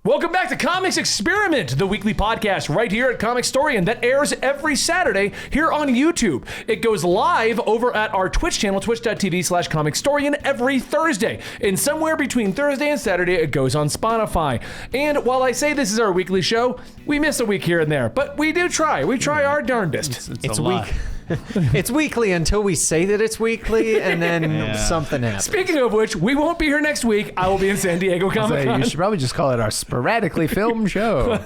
Welcome back to Comics Experiment, the weekly podcast right here at Comicstorian that airs every Saturday here on YouTube. It goes live over at our Twitch channel, twitch.tv/Comicstorian, every Thursday. And somewhere between Thursday and Saturday, it goes on Spotify. And while I say this is our weekly show, we miss a week here and there, but we do try. We try our darndest. It's a week. It's weekly until we say that it's weekly, and then something happens. Speaking of which, we won't be here next week. I will be in San Diego Comic-Con. You should probably just call it our sporadically filmed show.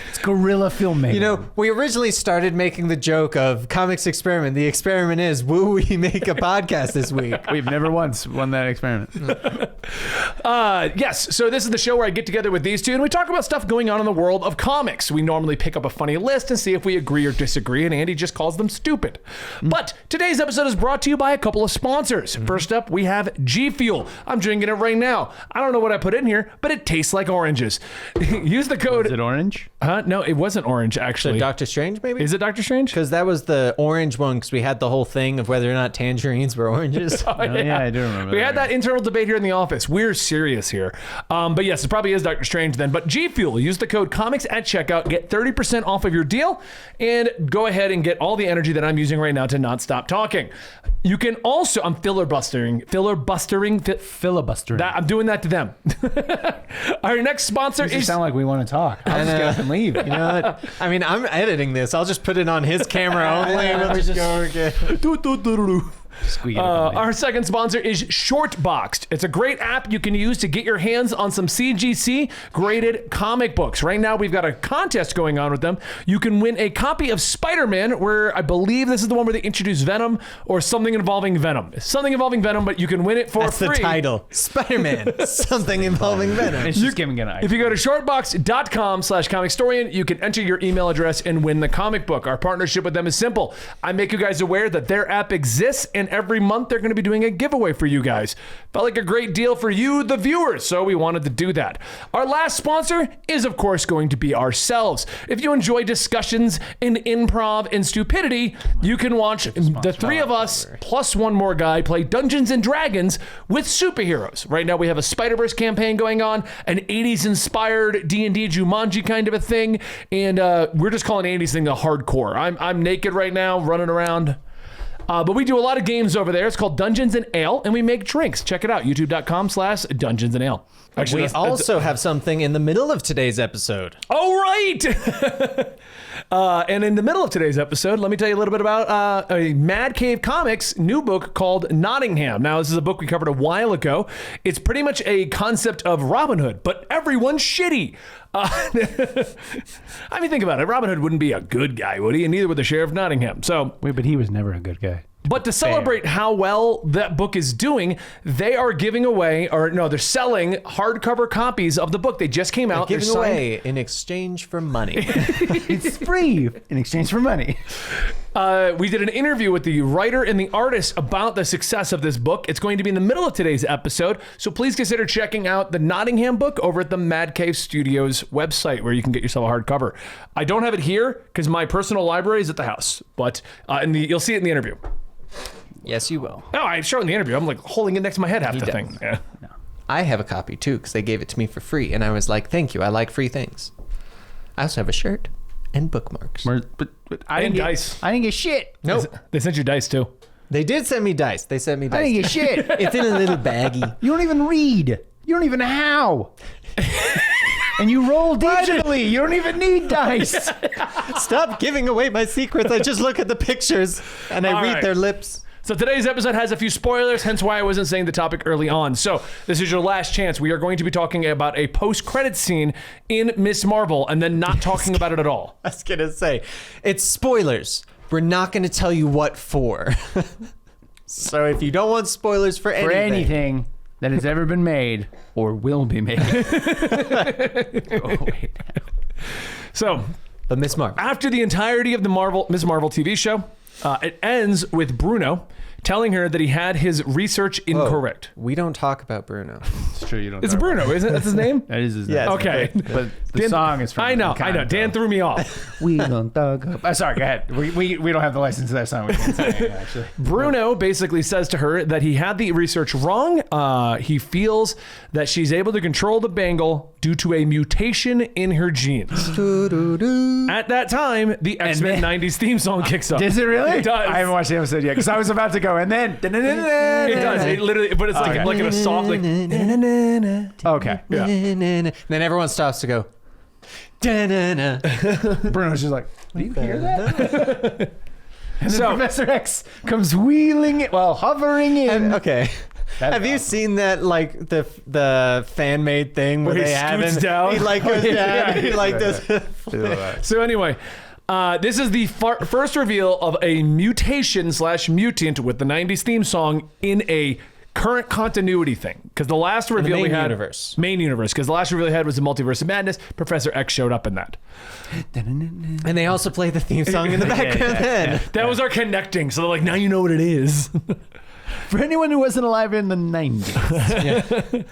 It's guerrilla filmmaking. You know, we originally started making the joke of Comics Experiment. The experiment is, will we make a podcast this week? We've never once won that experiment. Yes, so this is the show where I get together with these two and we talk about stuff going on in the world of comics. We normally pick up a funny list and see if we agree or disagree, and Andy just calls them stupid. But today's episode is brought to you by a couple of sponsors. First up, we have G Fuel. I'm drinking it right now. I don't know what I put in here, but it tastes like oranges. Use the code. Is it orange? No, it wasn't orange, actually. So Doctor Strange, maybe? Is it Doctor Strange? Because that was the orange one, because we had the whole thing of whether or not tangerines were oranges. Yeah, I do remember We had that internal debate here in the office. We're serious here. But yes, it probably is Doctor Strange then. But G Fuel, use the code COMICS at checkout, get 30% off of your deal, and go ahead and get all the energy that I'm using right now to not stop talking. You can also, I'm filibustering. I'm doing that to them. Our next sponsor is... sound like we want to talk. I'll just get up and leave. You know what? I mean, I'm editing this. I'll just put it on his camera only, and we'll just go again. Our second sponsor is Shortboxed. It's a great app you can use to get your hands on some CGC graded comic books. Right now, we've got a contest going on with them. You can win a copy of Spider-Man, where I believe this is the one where they introduce Venom or something involving Venom. Something involving Venom, but you can win it for free. That's the title. Spider-Man. Something involving Venom. It's just giving an idea. If you go to shortbox.com/Comicstorian, you can enter your email address and win the comic book. Our partnership with them is simple. I make you guys aware that their app exists, and every month they're going to be doing a giveaway for you guys. Felt like a great deal for you, the viewers, so we wanted to do that. Our last sponsor is, of course, going to be ourselves. If you enjoy discussions and improv and stupidity, you can watch the three of us plus one more guy play Dungeons and Dragons with superheroes. Right now we have a Spider-Verse campaign going on, an 80s inspired D&D Jumanji kind of a thing, and we're just calling 80s thing the hardcore. I'm naked right now, running around. But we do a lot of games over there. It's called Dungeons and Ale, and we make drinks. Check it out, youtube.com/Dungeons and Ale. Actually, we also have something in the middle of today's episode. Oh, right! And in the middle of today's episode, let me tell you a little bit about a Mad Cave Comics new book called Nottingham. Now, this is a book we covered a while ago. It's pretty much a concept of Robin Hood, but everyone's shitty. I mean, think about it. Robin Hood wouldn't be a good guy, would he? And neither would the Sheriff of Nottingham. So, wait, but he was never a good guy. But to celebrate how well that book is doing, they are giving away, they're selling hardcover copies of the book. They just came out. They're giving away in exchange for money. It's free in exchange for money. We did an interview with the writer and the artist about the success of this book. It's going to be in the middle of today's episode, so please consider checking out the Nottingham book over at the Mad Cave Studios website, where you can get yourself a hardcover. I don't have it here because my personal library is at the house, but you'll see it in the interview. Yes, you will. No, I show it in the interview. I'm like holding it next to my head half the thing. Yeah. No. I have a copy too, because they gave it to me for free, and I was like, thank you. I like free things. I also have a shirt and bookmarks. But I didn't dice. I didn't get shit. Nope. They sent you dice too. They did send me dice. I didn't get shit. It's in a little baggie. You don't even read. You don't even know how. And you roll digitally. You don't even need dice. Stop giving away my secrets. I just look at the pictures and I read their lips. So today's episode has a few spoilers, hence why I wasn't saying the topic early on. So this is your last chance. We are going to be talking about a post-credit scene in Ms. Marvel and then not talking about it at all. I was going to say, it's spoilers. We're not going to tell you what for. So if you don't want spoilers for anything that has ever been made or will be made. Oh, wait. So, but Ms. Marvel. After the entirety of the Ms. Marvel TV show, it ends with Bruno telling her that he had his research incorrect. We don't talk about Bruno. It's true. You don't. It's Bruno, isn't it? That's his name? That is his name. Yeah, Okay. But the song is from. I know. Encanto. Dan threw me off. We don't talk. Sorry. Go ahead. We don't have the license to that song. We can't sing it, actually. Bruno basically says to her that he had the research wrong. He feels that she's able to control the bangle due to a mutation in her genes. At that time, the X-Men 90s theme song kicks up. Does it really? It does. I haven't watched the episode yet because I was about to go, and then It does. It literally, but it's like in a soft, like. Okay. Yeah. Then everyone stops to go. Bruno's just like, do you hear that? And then So- Professor X comes hovering in. Okay. Have you seen that, like, the fan made thing where Where he they have scoots him? down? He like goes down. Yeah. He like does. So anyway, this is the first reveal of a mutation/mutant with the 90s theme song in a current continuity thing. Because the last reveal main we had... universe. Main universe. Because the last reveal we had was the Multiverse of Madness. Professor X showed up in that. And they also play the theme song in the background then. That was our connecting. So they're like, now you know what it is. For anyone who wasn't alive in the 90s.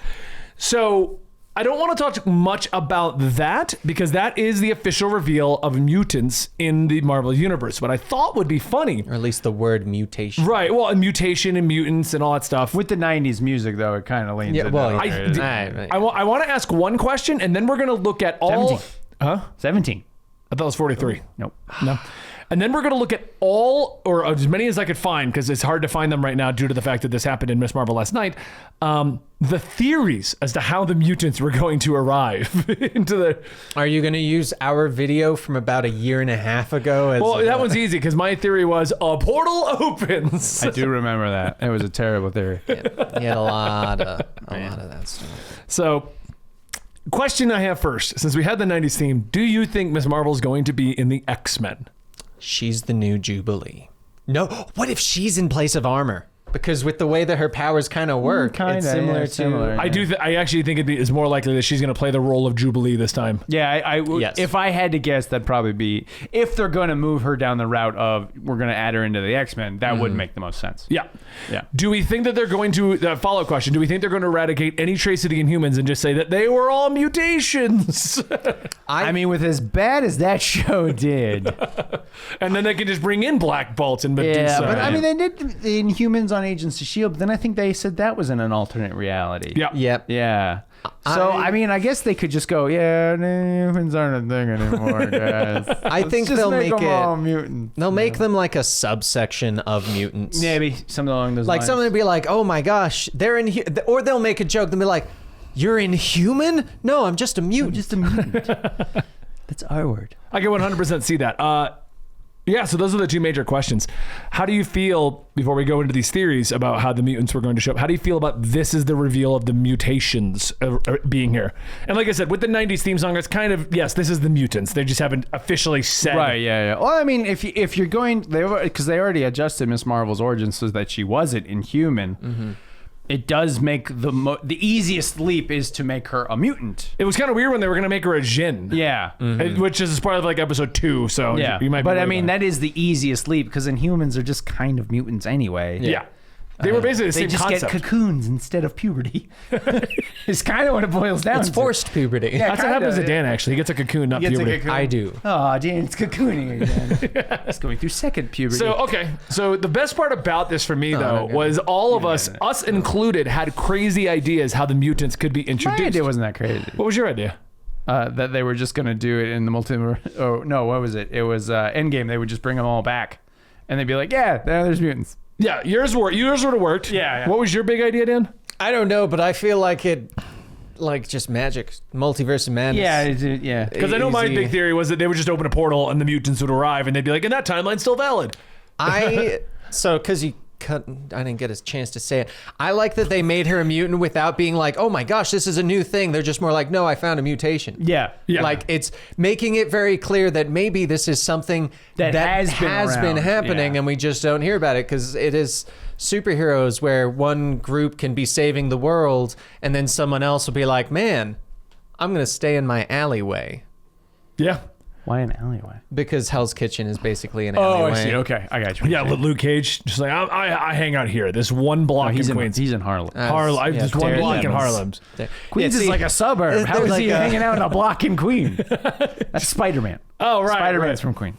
So I don't want to talk much about that because that is the official reveal of mutants in the Marvel Universe. What I thought would be funny. Or at least the word mutation. Right. Well, and mutation and mutants and all that stuff. With the 90s music, though, it kind of leans Yeah, into well, that. I want to ask one question and then we're going to look at all... 17. Huh? 17. I thought it was 43. Nope. No. And then we're going to look at all, or as many as I could find, because it's hard to find them right now due to the fact that this happened in Miss Marvel last night, the theories as to how the mutants were going to arrive into the... Are you going to use our video from about a year and a half ago? As Well, that one's easy, because my theory was a portal opens. I do remember that. It was a terrible theory. He had a lot of that stuff. So, question I have first, since we had the 90s theme, do you think Miss Marvel's going to be in the X-Men? She's the new Jubilee. No, what if she's in place of Armor? Because with the way that her powers kind of work, kinda, it's similar yeah, to... similar. I actually think it's more likely that she's going to play the role of Jubilee this time. Yeah, Yes. if I had to guess, that'd probably be, if they're going to move her down the route of we're going to add her into the X-Men, that would make the most sense. Yeah. Yeah. Do we think that they're going to, follow-up question, do we think they're going to eradicate any trace of the Inhumans and just say that they were all mutations? I mean, with as bad as that show did. And then they can just bring in Black Bolt and Medusa. Yeah, but I mean, they did the Inhumans on Agents of S.H.I.E.L.D., but then I think they said that was in an alternate reality. Yeah. Yep. Yeah. So, I mean, I guess they could just go, yeah, the humans aren't a thing anymore, guys. I think they'll make them it... all mutants. They'll make them like a subsection of mutants. Maybe something along those Like lines. someone would be like, oh my gosh, they're in... Or they'll make a joke. They'll be like, you're inhuman? No, I'm just a mutant. just a mutant. That's our word. I can 100% see that. Yeah, so those are the two major questions. How do you feel, before we go into these theories about how the mutants were going to show up, how do you feel about this is the reveal of the mutations being here? And like I said, with the 90s theme song, it's kind of, yes, this is the mutants. They just haven't officially said. Right, yeah. Well, I mean, if you're going... Because they already adjusted Miss Marvel's origin so that she wasn't inhuman. Mm-hmm. It does make the easiest leap is to make her a mutant. It was kind of weird when they were going to make her a Jinn. Yeah. Which is part of like episode 2, so Yeah. you might be but right I mean, about it. that is the easiest leap because Inhumans are just kind of mutants anyway. Yeah. They were basically the They same just concept. get cocoons instead of puberty. It's kind of what it boils down It's to. forced puberty. Yeah. That's what kinda, happens to yeah. Dan, actually. He gets a cocoon, not Gets a puberty. cocoon. I do. Oh, Dan, it's cocooning again. It's going through second puberty. So, okay. So the best part about this for me, though, okay. was all of us included, had crazy ideas how the mutants could be my introduced. idea wasn't that crazy. What was your idea? That they were just going to do it in the multiverse. Oh, no, what was it? It was Endgame. They would just bring them all back. And they'd be like, yeah, there's mutants. Yeah, yours would have worked. Yeah. What was your big idea, Dan? I don't know, but I feel like it... Like just magic. Multiverse of madness. Yeah. Because I know my Easy. big theory was that they would just open a portal and the mutants would arrive and they'd be like, and that timeline's still valid. Because you cut... I didn't get a chance to say it. I like that they made her a mutant without being like, oh my gosh, this is a new thing. They're just more like, no, I found a mutation. Yeah. Like it's making it very clear that maybe this is something that has been around. happening Yeah. and we just don't hear about it because it is superheroes where one group can be saving the world and then someone else will be like, man, I'm going to stay in my alleyway. Yeah. Why an alleyway? Because Hell's Kitchen is basically an Oh, alleyway. I see. Okay, I got you. Yeah, Luke Cage, just like I hang out here. This one block he's in in Queens. He's in Harlem. Harlem. yeah, Just one Terry block in Lemons. Harlem. Queens Yeah, is see, like a suburb. How they're is like he a- hanging out in a block in Queens? That's Spider-Man. Oh, right. Spider-Man's right. from Queens.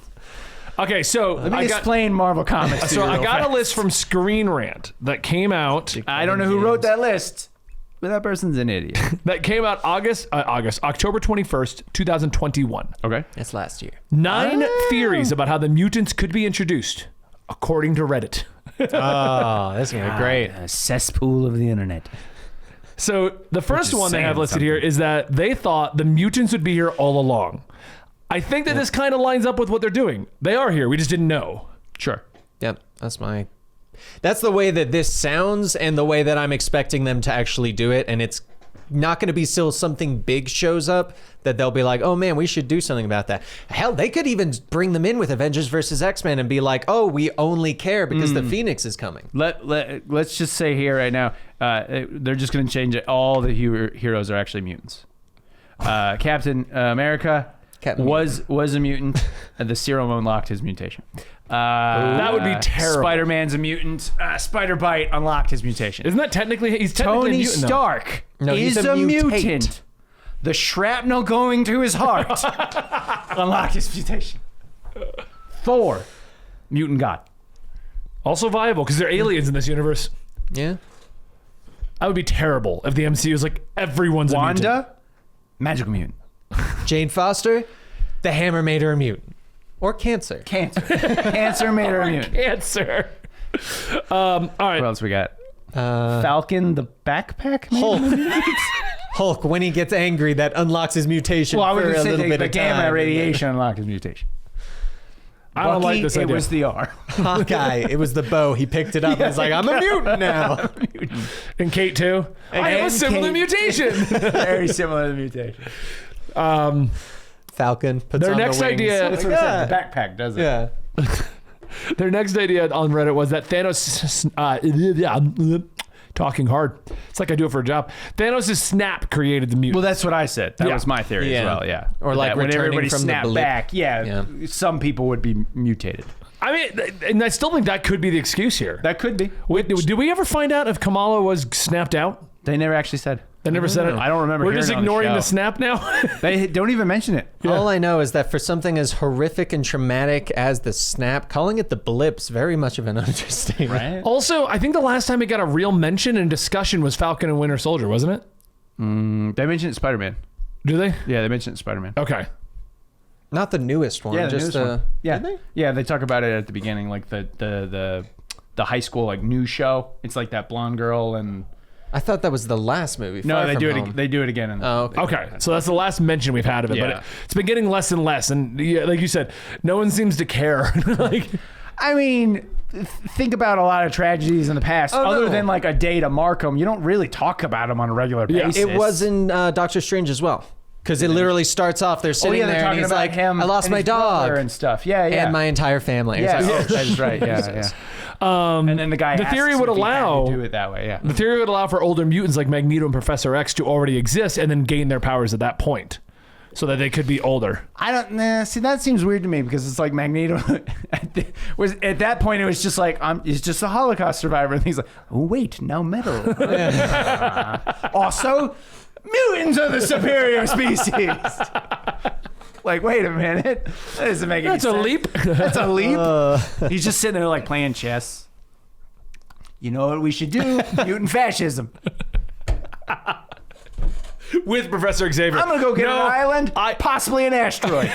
Okay, so Let me explain Marvel Comics to So you I real got a fast. list from Screen Rant that came out. I don't know who wrote that list, but that person's an idiot. That came out October 21st, 2021. Okay. That's last year. 9 theories about how the mutants could be introduced, according to Reddit. Oh, that's gonna be great. A cesspool of the internet. So the first is one they have saying listed here is that they thought the mutants would be here all along. I think that this kind of lines up with what they're doing. They are here. We just didn't know. Sure. Yep, that's the way that this sounds and the way that I'm expecting them to actually do it. And it's not going to be still something big shows up that they'll be like, oh man, we should do something about that. Hell, they could even bring them in with Avengers versus X-Men and be like, oh, we only care because the Phoenix is coming. Let's just say here right now, they're just going to change it. All the heroes are actually mutants. Captain America was a mutant, and the serum unlocked his mutation. That would be terrible. Spider-Man's a mutant. Spider-Bite unlocked his mutation. Isn't that technically he's technically a Tony mutant, though. Stark No, is he's a a mutate. mutant. The shrapnel going to his heart unlocked his mutation. Thor, mutant god. Also viable because they're aliens in this universe. Yeah. That would be terrible if the MCU was like everyone's a mutant. Wanda, magical mutant. Jane Foster, the hammer made her a mutant. Or cancer. Cancer. Cancer made her a mutant. Cancer. All right. What else we got? Falcon the backpack? Maybe? Hulk. Hulk, when he gets angry, that unlocks his mutation Well, I for was a going to little say bit the of gamma time. radiation unlocked his mutation. I don't like Bucky, this it idea. was the R. Hawkeye, it was the bow. He picked it up and was like, I'm a mutant now. And Kate too. I have a And similar Kate. mutation. Very similar to the mutation. Falcon puts Their on next the wings. idea- That's what it said. The backpack does it. Yeah. Their next idea on Reddit was that Thanos, talking hard. It's like I do it for a job. Thanos' snap created the mutant. Well, that's what I said. That Yeah. was my theory Yeah. as well, yeah. Or like that when returning everybody from the snapped blip. back, some people would be mutated. I mean, and I still think that could be the excuse here. That could be. Wait, did we ever find out if Kamala was snapped out? They never actually said. They never said it. I don't remember We're hearing just it on the ignoring show. the snap now. They don't even mention it. All I know is that for something as horrific and traumatic as the snap, calling it the blip's very much of an understatement. Right? Also, I think the last time it got a real mention and discussion was Falcon and Winter Soldier, wasn't it? They mentioned Spider-Man. Do they? Yeah, they mentioned Spider-Man. Okay. Not the newest one. Yeah, the just newest one. Yeah, Did they? yeah. They talk about it at the beginning, like the high school like news show. It's like that blonde girl and I thought that was the last movie. no, Far they From do Home. it. They do it again. Oh, okay. Okay. So that's the last mention we've had of it. Yeah. But it's been getting less and less. And yeah, like you said, no one seems to care. Like, I mean, think about a lot of tragedies in the past. Oh, Other no. than like a day to mark them, you don't really talk about them on a regular Yeah. basis. It was in Doctor Strange as well. Because it literally starts off, they're Oh, sitting yeah, they're there and talking he's about like, him I lost and my his brother dog and stuff. Yeah, yeah. and my entire family. yeah, It's like, that's right. Yeah, yeah. And then the guy. the theory asks would if he had allow- to do it that way. Yeah. the theory would allow for older mutants like Magneto and Professor X to already exist and then gain their powers at that point. So that they could be older. I don't see that seems weird to me because it's like Magneto was at that point it was just like he's just a Holocaust survivor and he's like, oh wait, now metal. Also, mutants are the superior species. Like, wait a minute, that doesn't make any That's a sense. leap. That's a leap. He's just sitting there like playing chess. You know what we should do? Mutant fascism. With Professor Xavier. I'm gonna go get No, an island, I- possibly an asteroid.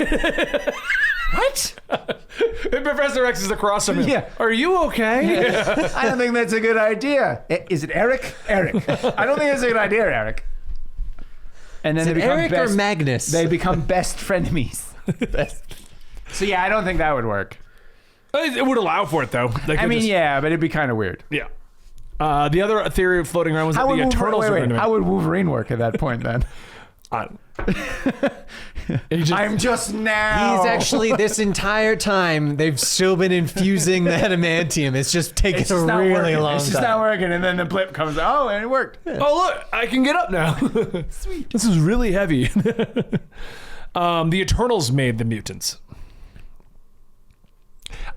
What? And Professor X is across from him. Yeah. Are you okay? I don't think that's a good idea. Is it Eric? Eric. I don't think it's a good idea, Eric. And then is they it become Eric best, or Magnus? They become best frenemies. So yeah, I don't think that would work. It would allow for it, though. They I could mean, just- yeah, but it'd be kind of weird. Yeah. The other theory floating around was that the Eternals were going to How would Wolverine work at that point then? I'm just now. He's actually, this entire time, they've still been infusing the adamantium. It's just taken It's a just not really working. long It's just time. not working, and then the blip comes. Oh, and it worked. Oh, look, I can get up now. Sweet. This is really heavy. The Eternals made the mutants.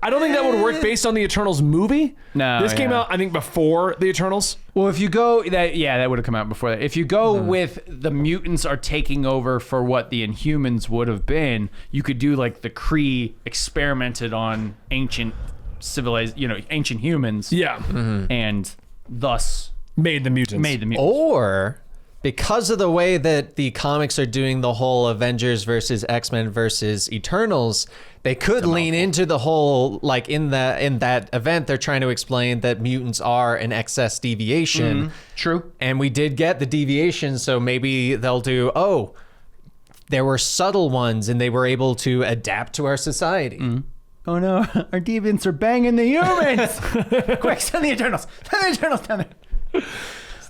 I don't think that would work based on the Eternals movie. No, this came out, I think, before the Eternals. Well, if you go that would have come out before that. If you go with the mutants are taking over for what the Inhumans would have been, you could do like the Kree experimented on ancient ancient humans. Yeah, and thus made the mutants. Or because of the way that the comics are doing the whole Avengers versus X-Men versus Eternals, they could lean into the whole, like in that event, they're trying to explain that mutants are an excess deviation. True. And we did get the deviation, so maybe they'll do, there were subtle ones and they were able to adapt to our society. Oh no, our deviants are banging the humans. Quick, send the Eternals. Send the Eternals down there.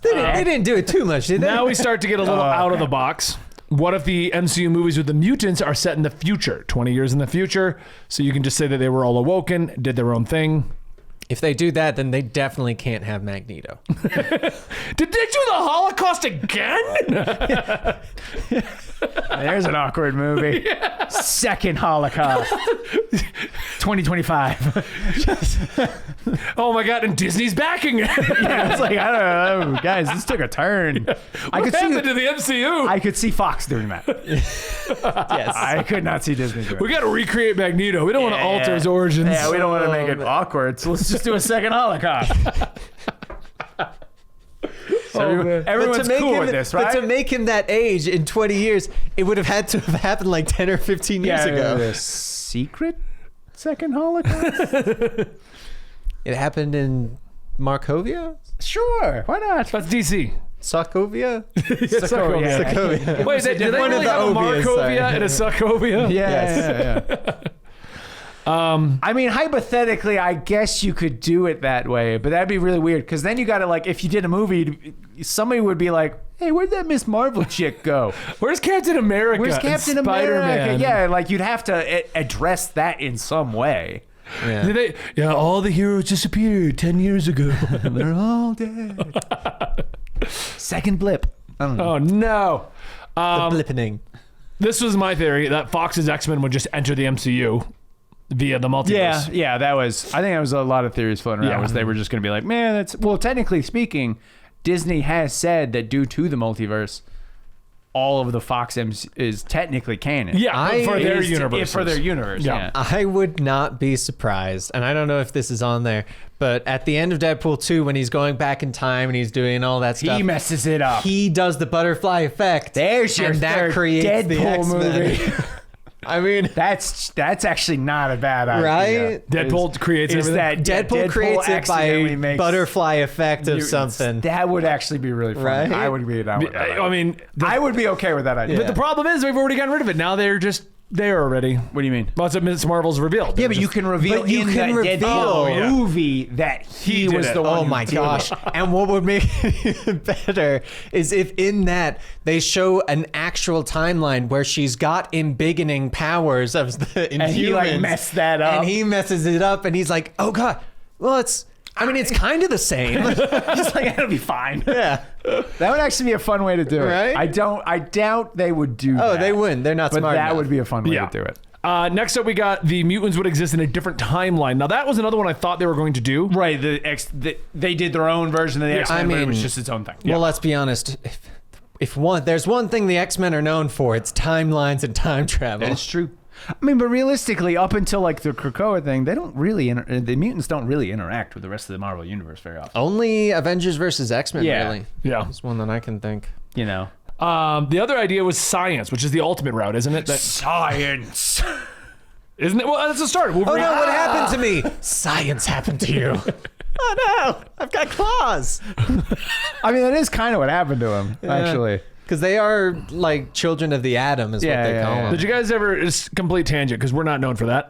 They didn't do it too much, did they? Now we start to get a little out of the box. What if the MCU movies with the mutants are set in the future, 20 years in the future? So you can just say that they were all awoken, did their own thing. If they do that, then they definitely can't have Magneto. Did they do the Holocaust again? There's an awkward movie. Yeah. Second Holocaust. 2025. Oh my God, and Disney's backing it. Yeah, it's like, I don't know, guys, this took a turn. What happened to the MCU? I could see Fox doing that. Yes. I could not see Disney doing it. We got to recreate Magneto. We don't want to alter his origins. Yeah, we don't want to make it awkward, so let's just do a second Holocaust. Everyone's cool with this, right? But to make him that age in 20 years, it would have had to have happened like 10 or 15 years ago. The secret second Holocaust? It happened in Markovia? Sure, why not? That's DC. Sokovia? Sokovia. Wait, did they really have a Markovia and a Sokovia? Yeah. I mean, hypothetically, I guess you could do it that way, but that'd be really weird because then you got to, like, if you did a movie, somebody would be like, hey, where'd that Miss Marvel chick go? Where's Captain America? Where's Captain Spider-Man? America? Yeah, like you'd have to address that in some way. Yeah. All the heroes disappeared 10 years ago. They're all dead. Second blip. I don't know. Oh, no. The blippening. This was my theory that Fox's X-Men would just enter the MCU via the multiverse. Yeah, I think that was a lot of theories floating around. Was they were just going to be like, man, that's, well, technically speaking, Disney has said that due to the multiverse, all of the Fox is technically canon. Yeah, for their universe. For their universe, yeah. I would not be surprised, and I don't know if this is on there, but at the end of Deadpool 2, when he's going back in time and he's doing all that stuff, He messes it up. he does the butterfly effect. There's your and that third creates the Deadpool X-Men. movie. I mean, That's actually not a bad idea. right? Deadpool creates Is everything. that Deadpool creates it accidentally by makes butterfly effect of mutants. something. That would actually be really fun. Right? I would be down with that. I mean, I would be okay with that idea. but the problem is we've already gotten rid of it. Now they're just there already. What do you mean? Lots of Miss Marvel's revealed. Yeah, They're but you just- can reveal But you in can the reveal- Deadpool movie that he did was it. the one. Oh who my did gosh. it. And what would make it even better is if in that they show an actual timeline where she's got embiggening powers of the Inhumans. And he like messed that up. And he messes it up and he's like, oh God, well, it's kind of the same. He's like, that'll be fine. Yeah. That would actually be a fun way to do it. Right? I doubt they would do that. Oh, they wouldn't. They're not But smart that enough. would be a fun way Yeah. to do it. Next up, we got the mutants would exist in a different timeline. Now, that was another one I thought they were going to do. Right. They did their own version of the X-Men, but it was just its own thing. Well, let's be honest. If there's one thing the X-Men are known for, it's timelines and time travel. That's true. I mean, but realistically, up until like the Krakoa thing, they don't really the mutants don't really interact with the rest of the Marvel universe very often. Only Avengers versus X-Men, Yeah. really. Yeah. That's one that I can think. You know, The other idea was science, which is the ultimate route, isn't it? science. Isn't it? Well, that's the start. Oh no, what happened to me? Science happened to you. Oh no, I've got claws. I mean, that is kind of what happened to him, actually. Because they are like children of the atom is what they call them. Did you guys ever, it's complete tangent because we're not known for that.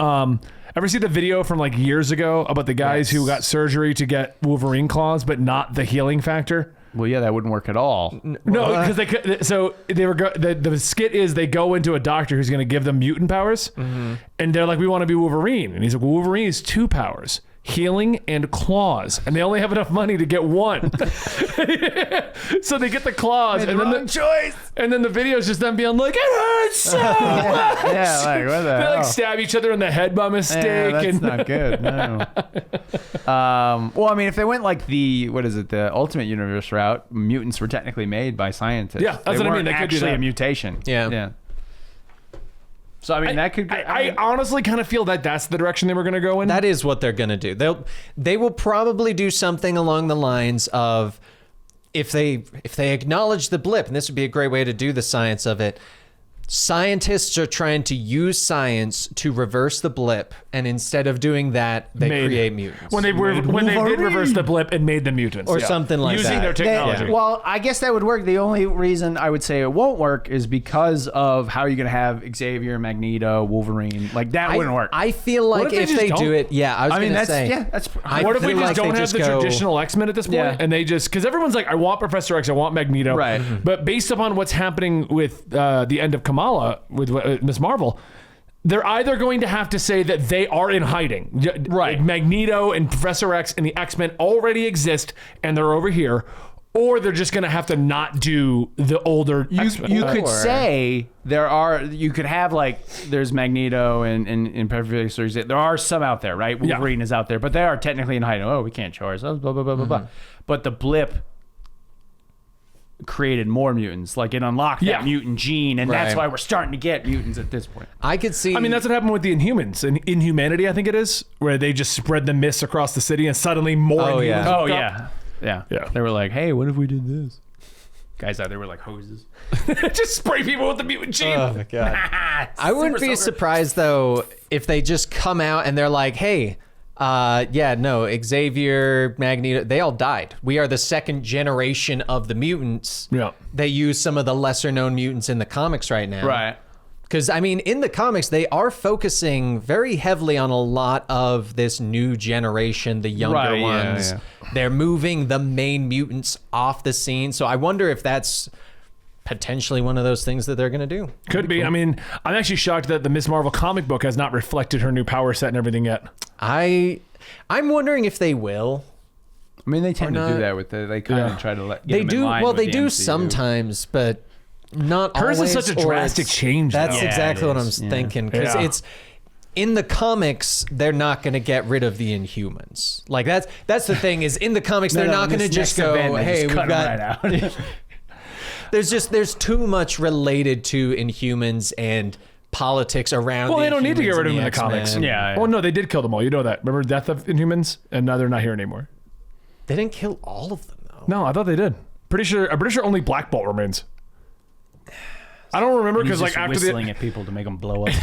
Ever see the video from like years ago about the guys who got surgery to get Wolverine claws, but not the healing factor? Well, yeah, that wouldn't work at all. No, because they could. So they were. The skit is they go into a doctor who's going to give them mutant powers, and they're like, "We want to be Wolverine," and he's like, well, "Wolverine is 2 powers. healing, and claws, and they only have enough money to get one. So they get the claws, and then and then the video is just them being like, "It hurts so much." Yeah, like what the They hell? like stab each other in the head by mistake. Yeah, that's and not good. No. Well, I mean, if they went like the Ultimate Universe route, mutants were technically made by scientists. Yeah, that's what I mean. They could do actually that. a mutation. Yeah. So I mean, that could. I honestly kind of feel that that's the direction they were going to go in. That is what they're going to do. They will probably do something along the lines of if they acknowledge the blip, and this would be a great way to do the science of it. Scientists are trying to use science to reverse the blip, and instead of doing that, they create mutants. When they did reverse the blip, it made the mutants. Or something like using that. their technology. Well, I guess that would work. The only reason I would say it won't work is because of how you're going to have Xavier, Magneto, Wolverine. Like that wouldn't work. I feel like if they if just they don't? do it, I was going to say. What if we just don't have the go, traditional X-Men at this point? Yeah. And they just, because everyone's like, I want Professor X, I want Magneto. Right. But based upon what's happening with the end of Kamala, with Miss Marvel, they're either going to have to say that they are in hiding. Right. Like Magneto and Professor X and the X-Men already exist and they're over here. Or they're just going to have to not do the older X-Men. You could say you could have like, there's Magneto and Professor X. There are some out there, right? Wolverine is out there, but they are technically in hiding. Oh, we can't show ourselves, blah, blah, blah, blah, blah. But the blip created more mutants. Like it unlocked that mutant gene, and that's why we're starting to get mutants at this point. I could see. I mean, that's what happened with the Inhumans. In Inhumanity, I think it is, where they just spread the mist across the city and suddenly more Inhumans woke up. Yeah. Yeah. They were like, hey, what if we did this? Guys out there were like hoses. Just spray people with the mutant gene. Oh my god! I wouldn't be surprised though if they just come out and they're like, "Hey, Xavier, Magneto, they all died. We are the second generation of the mutants." Yeah. They use some of the lesser known mutants in the comics right now. Right. Because, I mean, in the comics, they are focusing very heavily on a lot of this new generation, the younger ones. Yeah. They're moving the main mutants off the scene. So I wonder if that's potentially one of those things that they're going to do. Could be. Cool. I mean, I'm actually shocked that the Miss Marvel comic book has not reflected her new power set and everything yet. I'm wondering if they will. I mean, they tend to do that with they kind of try to let. They do. Well, they do MCU. Sometimes, but not hers always. is such a drastic change. That's though. exactly what I'm thinking. Because it's in the comics, they're not going to get rid of the Inhumans. Like that's the thing is in the comics, they're not going to just go, hey, we've got. Right out. There's too much related to Inhumans and politics around. Well, the they don't need to get Inhumans rid of them in and the comics. X-Men. Yeah. Well, no, they did kill them all. You know that. Remember Death of Inhumans? And now they're not here anymore. They didn't kill all of them though. No, I thought they did. I'm pretty sure only Black Bolt remains. I don't remember because like after whistling at people to make them blow up.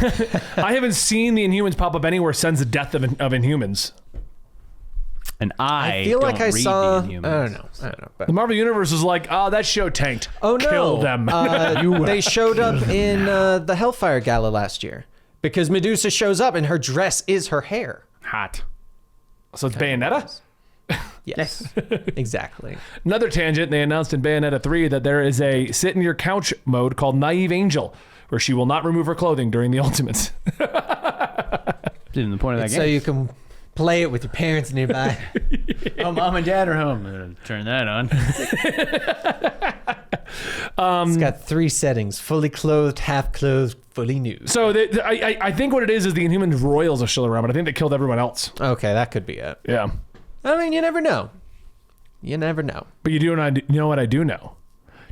I haven't seen the Inhumans pop up anywhere since the death of Inhumans. And I feel like I saw. I don't know. But The Marvel Universe was like, oh, that show tanked. oh no! Kill them. They showed up in the Hellfire Gala last year because Medusa shows up and her dress is her hair. Hot. So it's Bayonetta? Yes, exactly. Another tangent, they announced in Bayonetta 3 that there is a sit-in-your-couch mode called Naive Angel, where she will not remove her clothing during the Ultimates. Didn't the point of that So game. you can play it with your parents nearby. Oh, mom and dad are home. Turn that on. It's got 3 settings: fully clothed, half clothed, fully nude. So I think what it is the Inhumans Royals are still around, but I think they killed everyone else. Okay, that could be it. Yeah. I mean, you never know. You never know. But you know what I do know?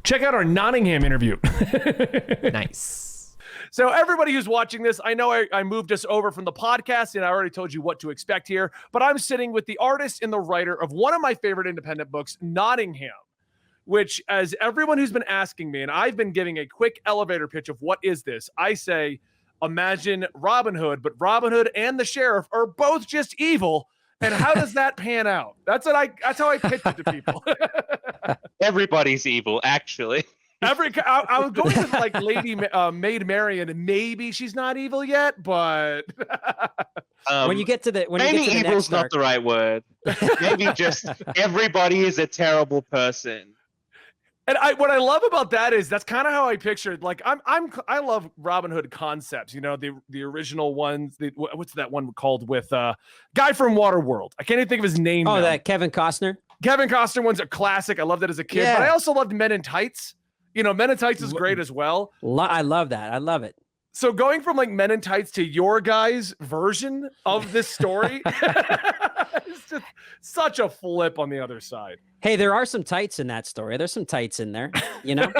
Check out our Nottingham interview. Nice. So everybody who's watching this, I know I moved us over from the podcast and I already told you what to expect here, but I'm sitting with the artist and the writer of one of my favorite independent books, Nottingham, which, as everyone who's been asking me, and I've been giving a quick elevator pitch of what is this, I say, imagine Robin Hood, but Robin Hood and the sheriff are both just evil. And how does that pan out? That's how I pitch it to people. Everybody's evil, actually. I was going with like Lady Maid Marian, and maybe she's not evil yet, but When you get to the maybe next evil's not arc, the right word. Maybe just everybody is a terrible person. And what I love about that is that's kind of how I pictured. Like I love Robin Hood concepts. You know, the original ones. What's that one called with guy from Waterworld? I can't even think of his name. Oh, now. that Kevin Costner. Kevin Costner one's a classic. I loved it as a kid, Yeah. but I also loved Men in Tights. You know, Men in Tights is great as well. I love that. I love it. So going from like Men in Tights to your guys' version of this story, it's just such a flip on the other side. Hey, there are some tights in that story. There's some tights in there, you know?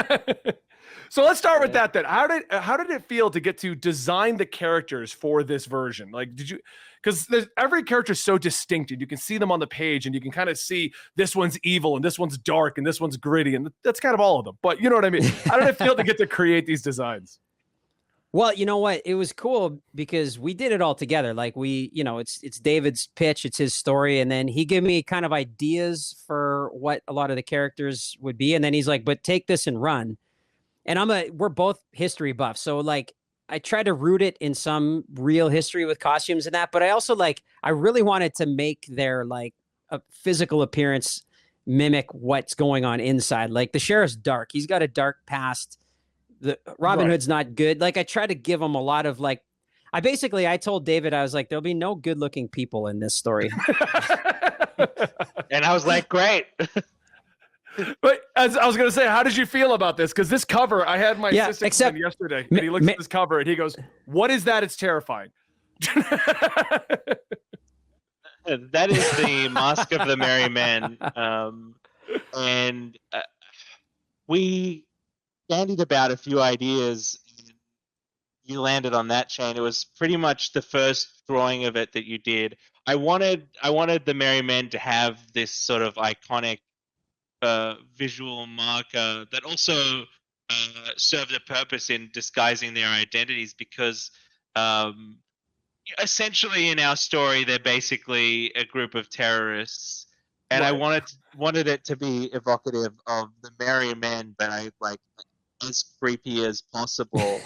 So let's start with that then. How did it feel to get to design the characters for this version? Like, did you, because every character is so distinct and you can see them on the page and you can kind of see this one's evil and this one's dark and this one's gritty and that's kind of all of them. But you know what I mean? How did it feel to get to create these designs? Well, you know what? It was cool because we did it all together. Like it's David's pitch, it's his story. And then he gave me kind of ideas for what a lot of the characters would be. And then he's like, but take this and run. And we're both history buffs. So like, I tried to root it in some real history with costumes and that, but I also I really wanted to make their like a physical appearance mimic what's going on inside. Like the sheriff's dark. He's got a dark past. The Robin Hood's not good. Like I try to give him a lot of like, I told David, I was like, there'll be no good looking people in this story. And I was like, great. But as I was going to say, how did you feel about this? Because this cover, I had my assistant come in yesterday and he looks at this cover and he goes, what is that? It's terrifying. That is the Mask of the Merry Men. And we bandied about a few ideas. You landed on that, Shane. It was pretty much the first drawing of it that you did. I wanted the Merry Men to have this sort of iconic visual marker that also served a purpose in disguising their identities because essentially in our story they're basically a group of terrorists, and I wanted it to be evocative of the Merry Men, but I like as creepy as possible.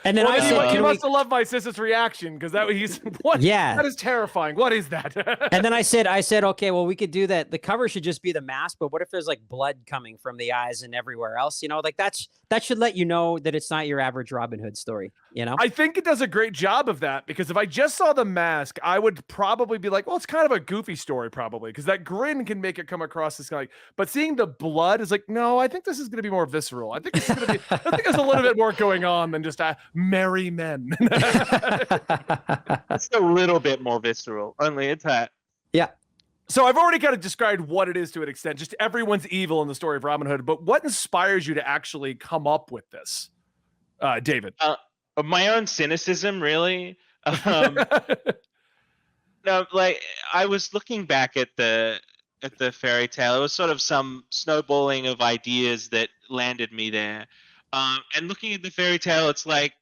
And then you must have loved my sister's reaction because that is terrifying. What is that? And then I said, okay, well, we could do that. The cover should just be the mask, but what if there's like blood coming from the eyes and everywhere else? You know, like that should let you know that it's not your average Robin Hood story. You know, I think it does a great job of that because if I just saw the mask, I would probably be like, well, it's kind of a goofy story probably because that grin can make it come across as like, but seeing the blood is like, no, I think this is going to be more visceral. I think there's a little bit more going on than just Merry Men. It's a little bit more visceral, only it's that. Yeah. So I've already kind of described what it is to an extent, just everyone's evil in the story of Robin Hood, but what inspires you to actually come up with this, David? My own cynicism, really. No, like I was looking back at the fairy tale. It was sort of some snowballing of ideas that landed me there. And looking at the fairy tale, it's like,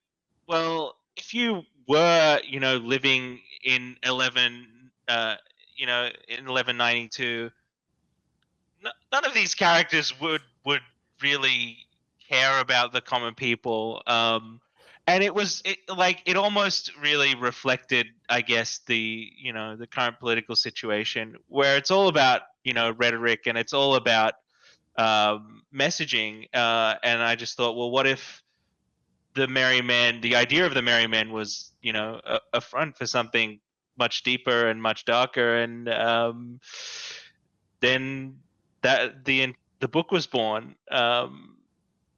well, if you were, living in 1192, none of these characters would really care about the common people. And it almost really reflected, I guess, the current political situation where it's all about, rhetoric and it's all about messaging. And I just thought, well, what if the idea of the Merry Men was, a front for something much deeper and much darker. And then the book was born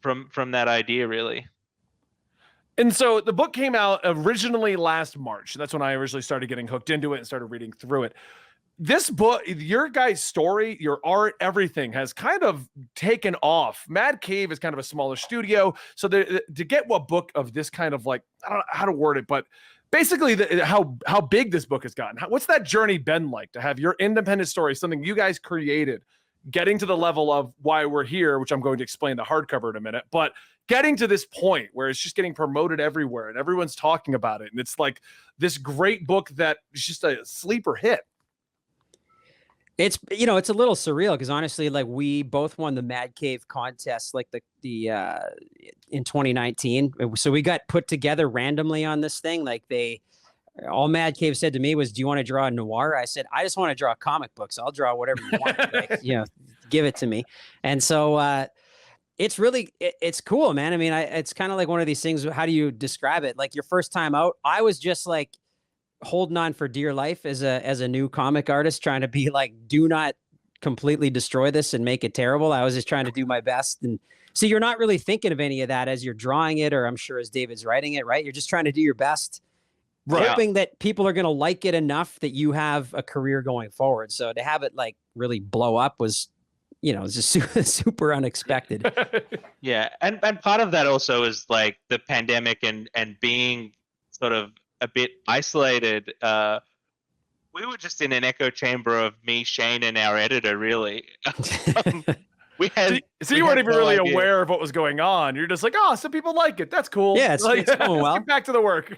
from that idea, really. And so the book came out originally last March. That's when I originally started getting hooked into it and started reading through it. This book, your guys' story, your art, everything has kind of taken off. Mad Cave is kind of a smaller studio. So to get a book of this kind of like, I don't know how to word it, but basically how big this book has gotten. What's that journey been like to have your independent story, something you guys created, getting to the level of why we're here, which I'm going to explain the hardcover in a minute, but getting to this point where it's just getting promoted everywhere and everyone's talking about it. And it's like this great book that is just a sleeper hit. It's it's a little surreal because honestly, like we both won the Mad Cave contest, like the in 2019. So we got put together randomly on this thing. Like all Mad Cave said to me was, "Do you want to draw a noir?" I said, "I just want to draw comic books. I'll draw whatever you want. Like, give it to me." And so it's really it's cool, man. I mean, it's kind of like one of these things. How do you describe it? Like your first time out, I was just like holding on for dear life as a new comic artist, trying to be like, do not completely destroy this and make it terrible. I was just trying to do my best. And so you're not really thinking of any of that as you're drawing it, or I'm sure as David's writing it, right? You're just trying to do your best, hoping that people are going to like it enough that you have a career going forward. So to have it like really blow up was, it's just super unexpected. Yeah. And part of that also is like the pandemic and being sort of a bit isolated. We were just in an echo chamber of me, Shane, and our editor, really. We had, so you weren't even really aware of what was going on. You're just like, oh, some people like it. That's cool. Yeah, it's going well. Get back to the work.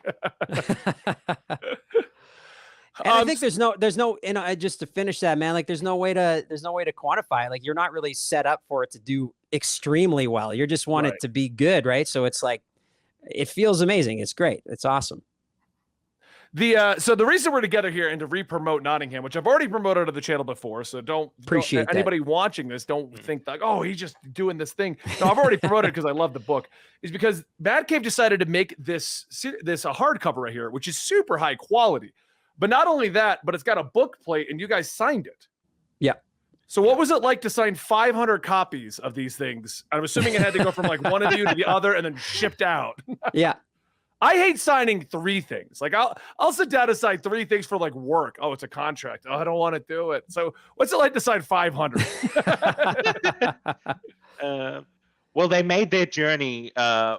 And I think there's no, just to finish that, man, like there's no way to quantify. Like you're not really set up for it to do extremely well. You just want it to be good, right? So it's like, it feels amazing. It's great. It's awesome. So the reason we're together here and to re-promote Nottingham, which I've already promoted on the channel before, so don't anybody watching this don't think like, oh, he's just doing this thing. No, I've already promoted it because I love the book. Is because Mad Cave decided to make this a hardcover right here, which is super high quality. But not only that, but it's got a book plate, and you guys signed it. Yeah. So what was it like to sign 500 copies of these things? I'm assuming it had to go from like one of you to the other and then shipped out. Yeah. I hate signing 3 things. Like I'll sit down and sign 3 things for like work. Oh, it's a contract. Oh, I don't want to do it. So what's it like to sign 500? Well, they made their journey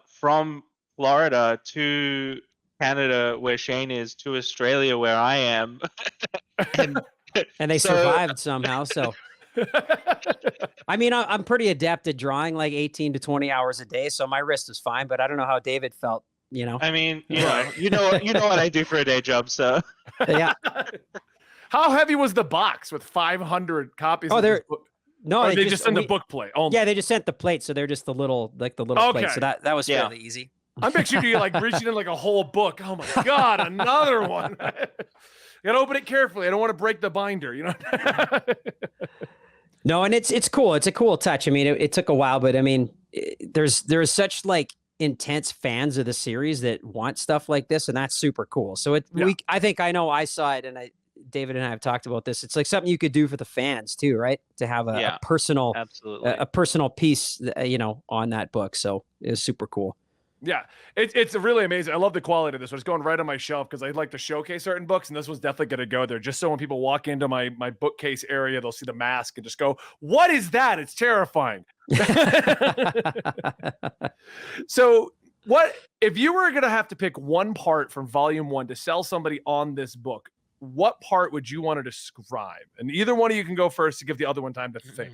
from Florida to Canada, where Shane is, to Australia, where I am. and they survived somehow. So, I mean, I'm pretty adept at drawing like 18 to 20 hours a day. So my wrist is fine, but I don't know how David felt. I mean, you know what I do for a day job, so yeah. How heavy was the box with 500 copies? Oh, no, they just sent the book plate. Only? Yeah, they just sent the plate, so they're just the little plate. So that was fairly easy. I'm picturing you like reaching in like a whole book. Oh my god, another one! Gotta open it carefully. I don't want to break the binder. No, and it's cool. It's a cool touch. I mean, it took a while, but I mean, there's such like intense fans of the series that want stuff like this, and that's super cool. So I think I know I saw it, and David and I have talked about this. It's like something you could do for the fans too, right? To have a personal, absolutely, a personal piece, on that book. So it was super cool. Yeah, it's really amazing. I love the quality of this. It's going right on my shelf because I like to showcase certain books, and this one's definitely going to go there. Just so when people walk into my bookcase area, they'll see the mask and just go, "What is that? It's terrifying." So, what if you were going to have to pick one part from Volume 1 to sell somebody on this book? What part would you want to describe? And either one of you can go first to give the other one time to think.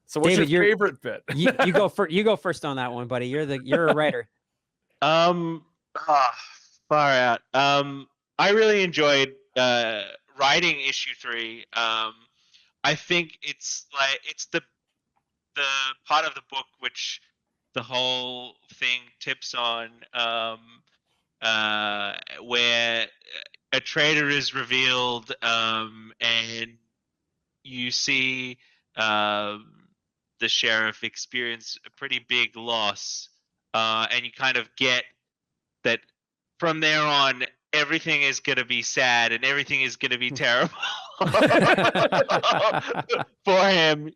So, what's David, your favorite bit? you go first on that one, buddy. You're a writer. Far out. I really enjoyed writing issue 3. I think it's the part of the book which the whole thing tips on, where a traitor is revealed, and you see the sheriff experience a pretty big loss. And you kind of get that from there on, everything is going to be sad and everything is going to be terrible for him.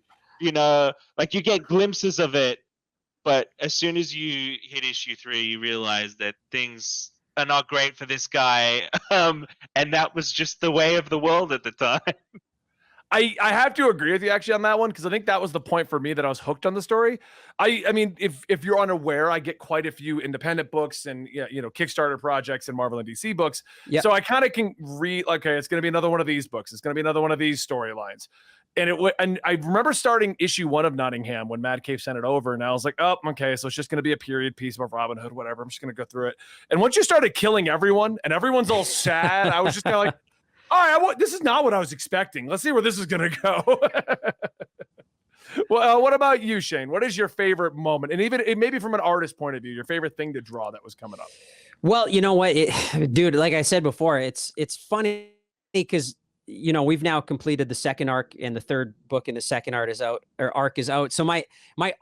Like you get glimpses of it, but as soon as you hit issue 3, you realize that things are not great for this guy. And that was just the way of the world at the time. I have to agree with you actually on that one, because I think that was the point for me that I was hooked on the story. I mean, if you're unaware, I get quite a few independent books and Kickstarter projects and Marvel and DC books. Yep. So I kind of can read, okay, it's going to be another one of these books. It's going to be another one of these storylines. And I remember starting issue 1 of Nottingham when Mad Cave sent it over, and I was like, oh, okay, so it's just going to be a period piece about Robin Hood, whatever. I'm just going to go through it. And once you started killing everyone and everyone's all sad, I was just kind of like, all right, this is not what I was expecting. Let's see where this is going to go. Well, what about you, Shane? What is your favorite moment? And even maybe from an artist point of view, your favorite thing to draw that was coming up? Well, you know what, dude, like I said before, it's funny because, you know, we've now completed the second arc and the third book in the second arc is out. So my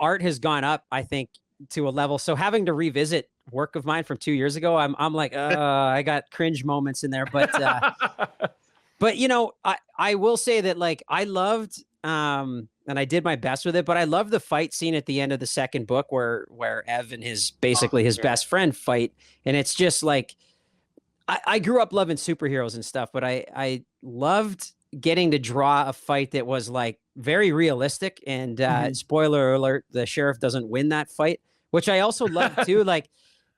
art has gone up, I think, to a level. So having to revisit work of mine from 2 years ago, I'm like, I got cringe moments in there, but you know, I will say that, like, I loved, and I did my best with it, but I love the fight scene at the end of the second book where Ev and his best friend fight. And it's just like, I grew up loving superheroes and stuff, but I loved getting to draw a fight that was like very realistic. And spoiler alert, the sheriff doesn't win that fight, which I also love too. Like,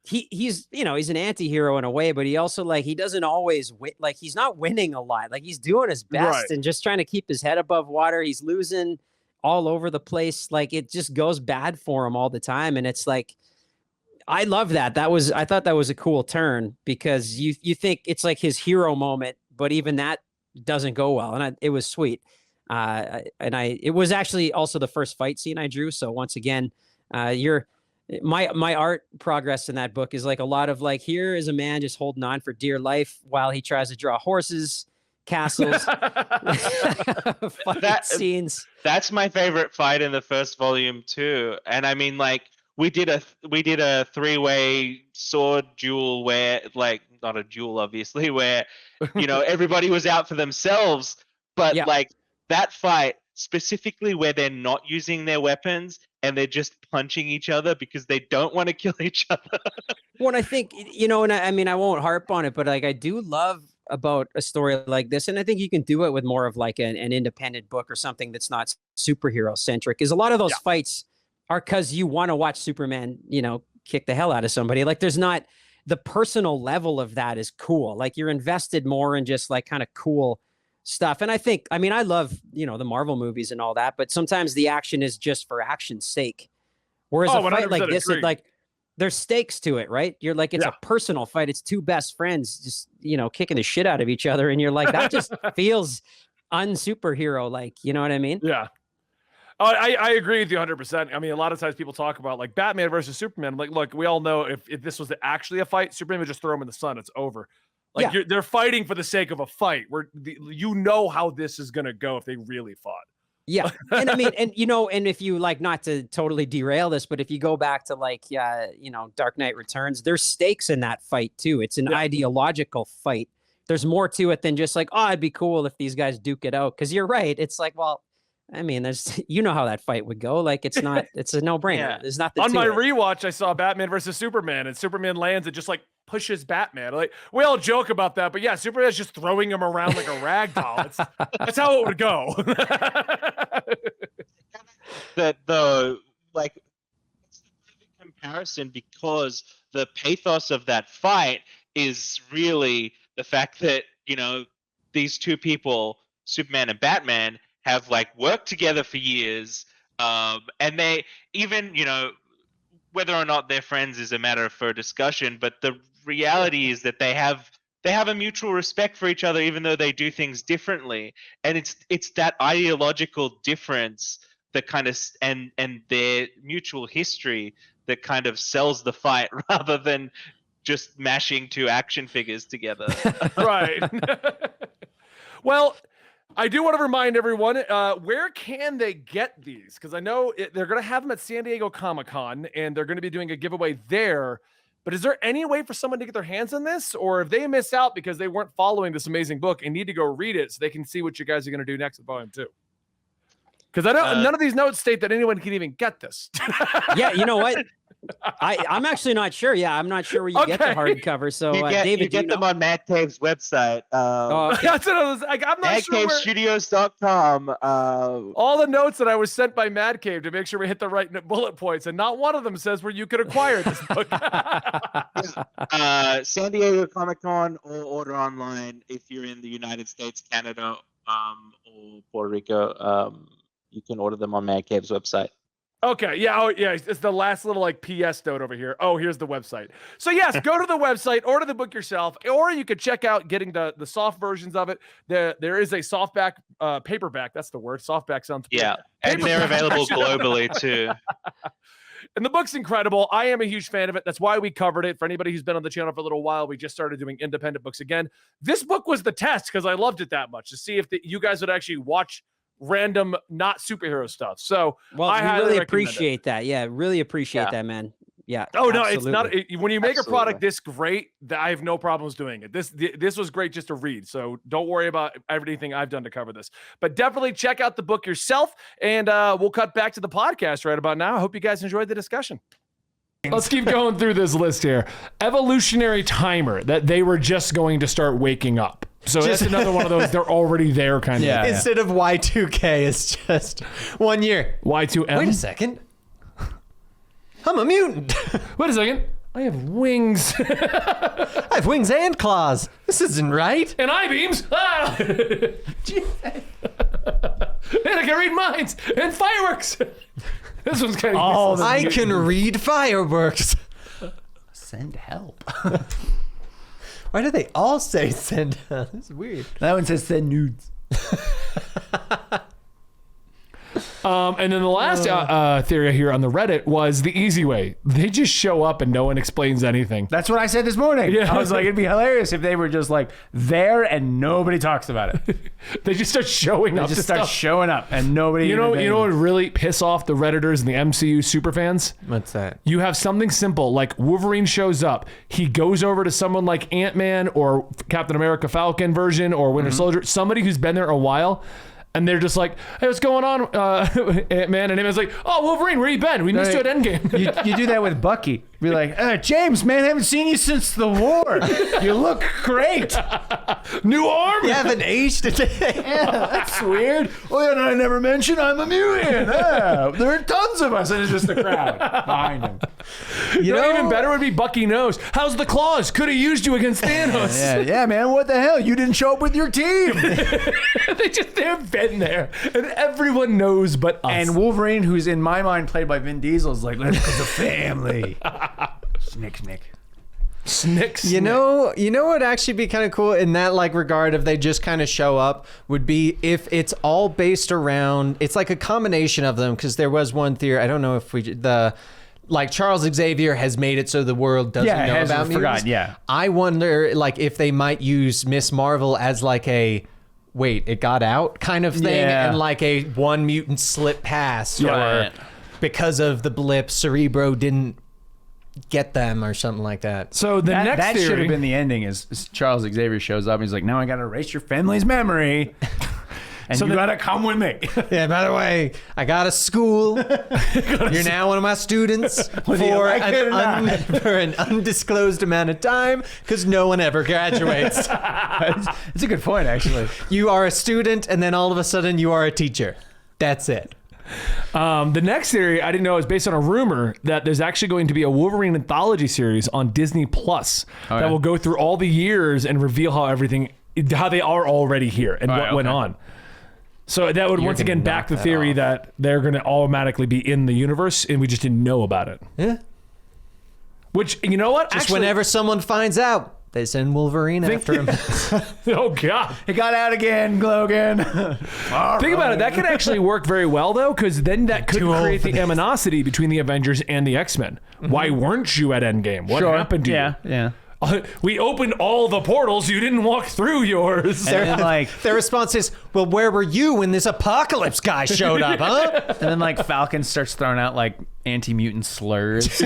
he's, you know, he's an anti-hero in a way, but he also, like, he doesn't always win. Like, he's not winning a lot. Like, he's doing his best and just trying to keep his head above water. He's losing all over the place. Like, it just goes bad for him all the time. And it's like, I love that. I thought that was a cool turn, because you think it's like his hero moment, but even that doesn't go well. And it was sweet. It was actually also the first fight scene I drew. So once again, my art progress in that book is like a lot of like, here is a man just holding on for dear life while he tries to draw horses, castles, fight scenes. That's my favorite fight in the first volume too. And I mean, like, we did a three-way sword duel where, like, not a duel obviously, where, you know, everybody was out for themselves, but like that fight specifically where they're not using their weapons and they're just punching each other because they don't want to kill each other. Well, I think, you know, and I mean, I won't harp on it, but like, I do love about a story like this, and I think you can do it with more of like an independent book or something that's not superhero centric, is a lot of those fights are because you want to watch Superman, you know, kick the hell out of somebody. Like, there's not, the personal level of that is cool. Like, you're invested more in just like kind of cool stuff. And I think, I mean, I love, you know, the Marvel movies and all that, but sometimes the action is just for action's sake. Whereas a fight like this, like, there's stakes to it, right? You're like, it's a personal fight. It's two best friends just, you know, kicking the shit out of each other. And you're like, that just feels unsuperhero like, you know what I mean? Yeah. Oh, I agree with you 100%. I mean, a lot of times people talk about like Batman versus Superman. Like, look, we all know if this was actually a fight, Superman would just throw him in the sun. It's over. Like, they're fighting for the sake of a fight. You know how this is going to go if they really fought. Yeah. And I mean, and, you know, and if you, like, not to totally derail this, but if you go back to like, you know, Dark Knight Returns, there's stakes in that fight too. It's an ideological fight. There's more to it than just like, oh, it'd be cool if these guys duke it out. Cause you're right. It's like, well, I mean, you know how that fight would go. Like, it's a no-brainer. Yeah. There's nothing on to my it. rewatch. I saw Batman versus Superman, and Superman lands and just like pushes Batman. Like, we all joke about that, but yeah, Superman's just throwing him around like a rag doll. That's how it would go. That the like, it's the perfect comparison, because the pathos of that fight is really the fact that, you know, these two people, Superman and Batman, have like worked together for years, and they even, you know, whether or not they're friends is a matter for discussion, but the reality is that they have a mutual respect for each other, even though they do things differently. And it's that ideological difference that kind of, and their mutual history that kind of sells the fight, rather than just mashing two action figures together. Right. Well, I do want to remind everyone, where can they get these? Because I know they're going to have them at San Diego Comic-Con, and they're going to be doing a giveaway there. But is there any way for someone to get their hands on this? Or if they miss out because they weren't following this amazing book and need to go read it so they can see what you guys are going to do next with Volume 2? Because I know none of these notes state that anyone can even get this. Yeah, you know what? I'm actually not sure. Yeah, I'm not sure where you get the hardcover. So, David, you get them on Mad Cave's website. Okay. That's what I was like. I'm not sure. MadCaveStudios.com. All the notes that I was sent by Mad Cave to make sure we hit the right bullet points, and not one of them says where you could acquire this book. San Diego Comic-Con, or order online if you're in the United States, Canada, or Puerto Rico. You can order them on Mad Cave's website. Okay, yeah, oh yeah, it's the last little like PS note over here. Oh, here's the website. So yes, go to the website, order the book yourself, or you could check out getting the soft versions of it. There is a softback, paperback. That's the word. Softback sounds. Yeah, and they're available globally too. And the book's incredible. I am a huge fan of it. That's why we covered it. For anybody who's been on the channel for a little while, we just started doing independent books again. This book was the test because I loved it that much to see if you guys would actually watch random not superhero stuff. So I really appreciate that. Yeah, really appreciate that, man. Yeah. Oh absolutely. no, it's not. When you make a product this great, I have no problems doing it. This was great just to read. So don't worry about everything I've done to cover this. But definitely check out the book yourself, and we'll cut back to the podcast right about now. I hope you guys enjoyed the discussion. Let's keep going through this list here. Evolutionary timer that they were just going to start waking up. So that's another one of those. They're already there kind of. Instead of Y2K, it's just 1 year. Y2M. Wait a second. I'm a mutant. Wait a second. I have wings. I have wings and claws. This isn't right. And I-beams. Ah! And I can read minds and fireworks. This one's kind of useless. I can read fireworks. Send help. Why do they all say send help? This is weird. That one says send nudes. And then the last theory here on the Reddit was the easy way. They just show up and no one explains anything. That's what I said this morning. Yeah. I was like, it'd be hilarious if they were just like there and nobody talks about it. They just start showing up. They just start showing up and nobody. You know what would really piss off the Redditors and the MCU superfans? What's that? You have something simple like Wolverine shows up. He goes over to someone like Ant-Man or Captain America Falcon version or Winter Soldier, somebody who's been there a while. And they're just like, hey, what's going on, Ant-Man? And Ant-Man's like, oh, Wolverine, where you been? We missed you at Endgame. You do that with Bucky. Be like, James, man, I haven't seen you since the war. You look great. New arm? You haven't aged today. Yeah, that's weird. Well, and I never mentioned I'm a mutant. Yeah, there are tons of us. And it's just the crowd behind him. You know, even better would be Bucky knows. How's the claws? Could have used you against Thanos. Yeah, man, what the hell? You didn't show up with your team. They've been there. And everyone knows but us. And Wolverine, who's in my mind played by Vin Diesel, is like, let's go to family. Snick. You know what would actually be kind of cool in that like regard if they just kind of show up would be if it's all based around, it's like a combination of them, because there was one theory, I don't know if like Charles Xavier has made it so the world doesn't know about mutants. Yeah. I wonder like if they might use Miss Marvel as like a wait, it got out kind of thing, and like a one mutant slip past, or because of the blip, Cerebro didn't get them or something like that. So that theory should have been the ending. Is Charles Xavier shows up and he's like, now I got to erase your family's memory. And so you got to come with me. Yeah, by the way, I got a school. You're now one of my students for an undisclosed amount of time because no one ever graduates. It's a good point, actually. You are a student and then all of a sudden you are a teacher. That's it. The next theory I didn't know is based on a rumor that there's actually going to be a Wolverine anthology series on Disney Plus that will go through all the years and reveal how they are already here and what went on. So that would once again back the theory that they're going to automatically be in the universe and we just didn't know about it. Yeah. Which, you know what? Just whenever someone finds out, they send Wolverine after him. Oh, God. He got out again, Logan. Think about it. That could actually work very well, though, because then that could create the animosity between the Avengers and the X-Men. Mm-hmm. Why weren't you at Endgame? What happened to you? Yeah. We opened all the portals. You didn't walk through yours. And then, like, their response is, well, where were you when this apocalypse guy showed up, huh? And then, like, Falcon starts throwing out, like, anti-mutant slurs.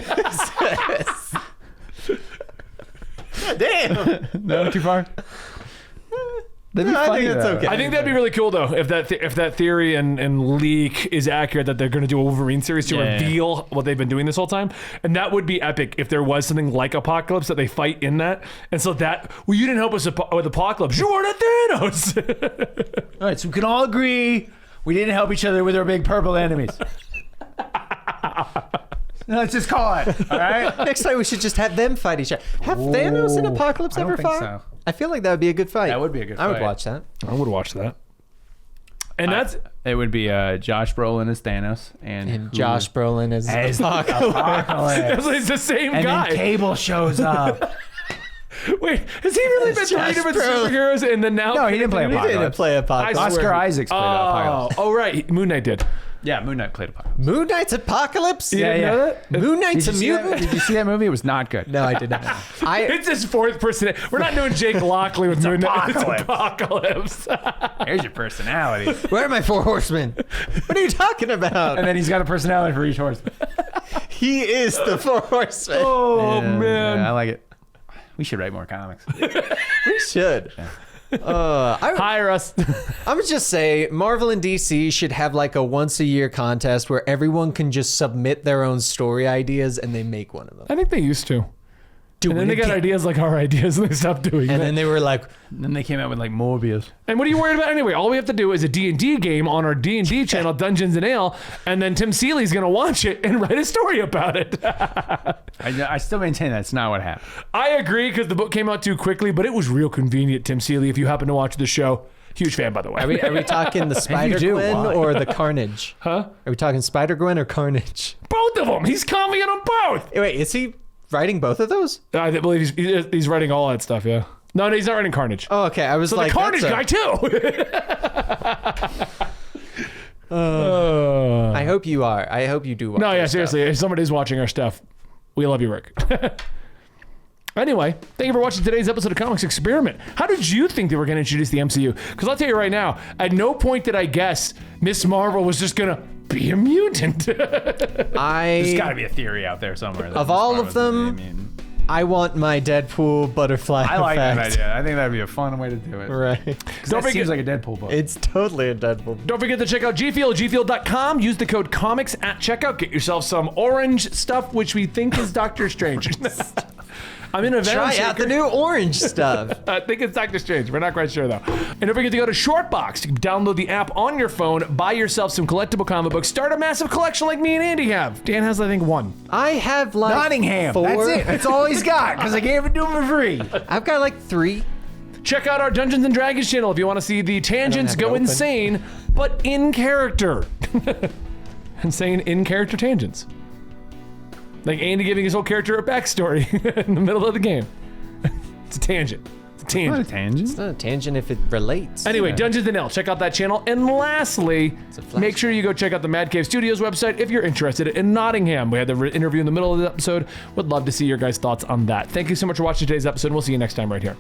Damn. No, too far? I think that's okay. I think that'd be really cool, though, if that theory and leak is accurate, that they're going to do a Wolverine series to reveal what they've been doing this whole time. And that would be epic if there was something like Apocalypse that they fight in that. And so you didn't help us with Apocalypse. You weren't at Thanos. All right, so we can all agree we didn't help each other with our big purple enemies. Let's just call it, all right? Next time we should just have them fight each other. Have Thanos and Apocalypse ever fought? So. I feel like that would be a good fight. That would be a good fight. I would watch that. I would watch that. And it would be Josh Brolin as Thanos and Josh Brolin as Apocalypse. It's the same guy. And then Cable shows up. Wait, has he really been three different superheroes? And then now No, he didn't play Apocalypse. He didn't play Apocalypse. Oscar Isaacs played Apocalypse. Oh, right. Moon Knight did. Yeah, Moon Knight played Apocalypse. Moon Knight's Apocalypse? You didn't know that? Moon Knight's a mutant? Did you see that movie? It was not good. No, I did not. It's his fourth person. We're not doing Jake Lockley with Moon Knight. It's Apocalypse. Apocalypse. There's your personality. Where are my 4 horsemen? What are you talking about? And then he's got a personality for each horseman. He is the 4 horsemen. Oh, Yeah, man. I like it. We should write more comics. We should. Hire us. I would just say Marvel and DC should have like a once a year contest where everyone can just submit their own story ideas and they make one of them. I think they used to. And then they got ideas like our ideas and they stopped doing And that. then they were like, And then they came out with like Morbius. And what are you worried about anyway? All we have to do is a D&D game on our D&D channel, Dungeons and Ale, and then Tim Seeley's going to watch it and write a story about it. I still maintain that's not what happened. I agree because the book came out too quickly, but it was real convenient, Tim Seeley, if you happen to watch the show. Huge fan, by the way. are we talking the Spider-Gwen why? or the Carnage? Huh? Are we talking Spider-Gwen or Carnage? Both of them. He's commenting on both. Wait, is he writing both of those? I believe he's writing all that stuff, yeah. No, he's not writing Carnage. Oh, okay. I was So like, the Carnage guy, too. I hope you are. I hope you do watch No, yeah, our seriously. If somebody's watching our stuff, we love you, Rick. Anyway, thank you for watching today's episode of Comics Experiment. How did you think they were going to introduce the MCU? Because I'll tell you right now, at no point did I guess Miss Marvel was just going to be a mutant. There's got to be a theory out there somewhere. Of all of them, I want my Deadpool butterfly I like that effect. idea. I think that'd be a fun way to do it. Right. Don't forget- Seems like a Deadpool book. It's totally a Deadpool. Don't forget to check out gfuel.com. Use the code COMICS at checkout. Get yourself some orange stuff, which we think is Doctor Strange. I'm in a Venom Try out the new orange stuff. I think it's Doctor Strange. We're not quite sure, though. And don't forget to go to Shortbox. You can download the app on your phone, buy yourself some collectible comic books, start a massive collection like me and Andy have. Dan has, I think, one. I have like Nottingham. 4. That's it. That's all he's got because I gave it to him for free. I've got like 3. Check out our Dungeons and Dragons channel if you want to see the tangents have it go open. insane, but in character. Insane in character tangents. Like Andy giving his whole character a backstory in the middle of the game. It's a tangent. It's a tangent. Not a tangent. It's not a tangent if it relates. Anyway, Dungeons and Ale, check out that channel. And lastly, a flash. make sure you go check out the Mad Cave Studios website if you're interested in Nottingham. We had the interview in the middle of the episode. Would love to see your guys' thoughts on that. Thank you so much for watching today's episode. We'll see you next time right here.